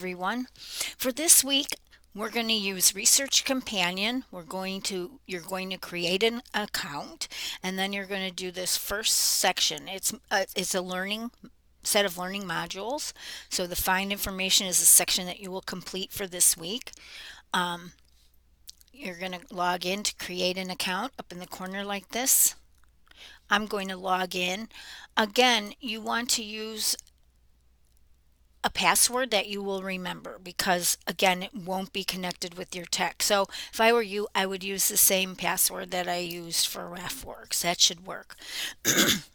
Everyone. For this week, we're going to use Research Companion. You're going to create an account, and then you're going to do this first section. It's a learning set of learning modules. So the find information is a section that you will complete for this week. Um, you're going to log in to create an account up in the corner like this. I'm going to log in. Again, you want to use a password that you will remember because again it won't be connected with your tech. So if I were you, I would use the same password that I used for RAFWorks. That should work.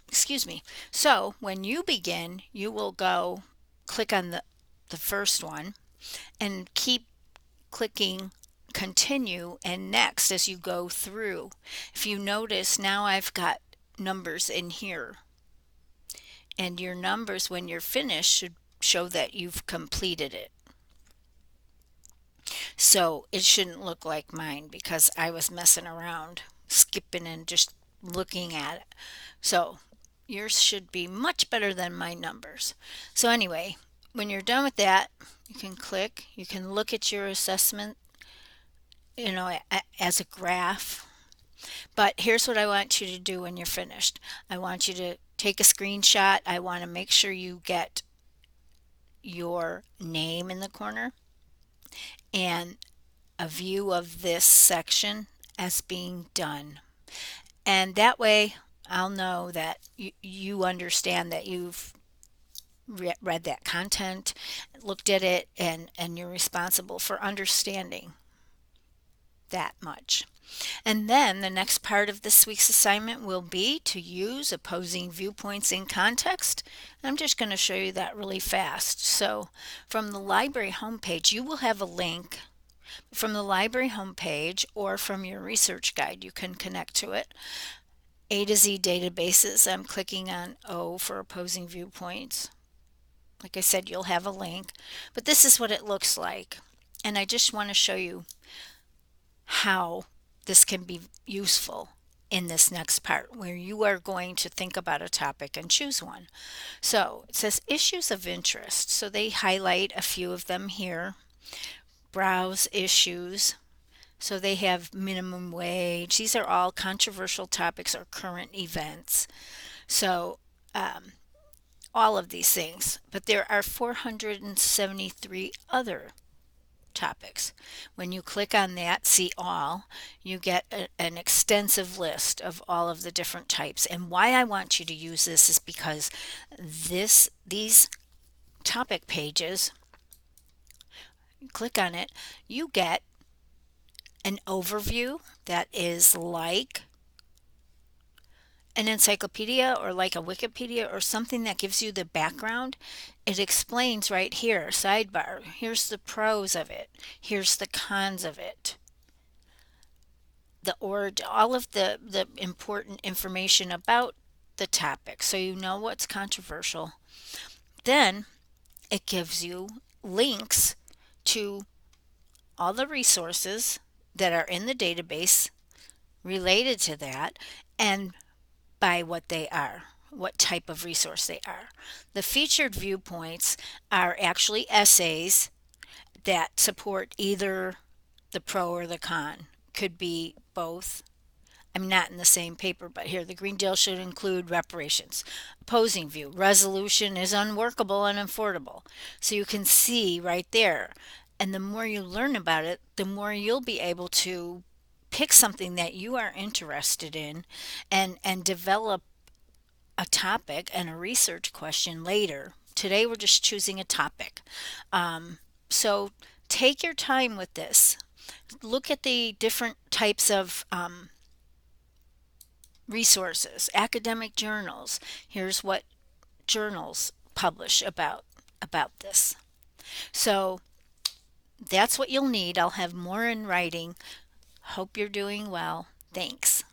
Excuse me. So when you begin, you will go click on the first one and keep clicking continue and next as you go through. If you notice, now I've got numbers in here, and your numbers when you're finished should show that you've completed it. So it shouldn't look like mine because I was messing around, skipping and just looking at it. So yours should be much better than my numbers. So anyway, when you're done with that, you can click, you can look at your assessment, as a graph. But here's what I want you to do when you're finished. I want you to take a screenshot. I want to make sure you get your name in the corner and a view of this section as being done. And that way I'll know that you understand that you've read that content, looked at it, and you're responsible for understanding that much. And then the next part of this week's assignment will be to use opposing viewpoints in context. I'm just going to show you that really fast. So from the library homepage, you will have a link from the library homepage or from your research guide. You can connect to it. A to Z databases. I'm clicking on O for opposing viewpoints. Like I said, you'll have a link, but this is what it looks like. And I just want to show you how this can be useful in this next part where you are going to think about a topic and choose one. So it says issues of interest. So they highlight a few of them here. Browse issues. So they have minimum wage. These are all controversial topics or current events. So all of these things. But there are 473 other topics. When you click on that, see all, you get an extensive list of all of the different types. And why I want you to use this is because these topic pages, you click on it, you get an overview that is like an encyclopedia or like a Wikipedia or something that gives you the background. It explains right here, sidebar. Here's the pros of it. Here's the cons of it. All of the important information about the topic so you know what's controversial. Then it gives you links to all the resources that are in the database related to that and by what they are, what type of resource they are. The featured viewpoints are actually essays that support either the pro or the con. Could be both. I'm not in the same paper, but here the Green Deal should include reparations. Opposing view, resolution is unworkable and unaffordable. So you can see right there. And the more you learn about it, the more you'll be able to pick something that you are interested in and develop a topic and a research question later. Today we're just choosing a topic. So take your time with this. Look at the different types of resources, academic journals. Here's what journals publish about this. So that's what you'll need. I'll have more in writing. Hope you're doing well. Thanks.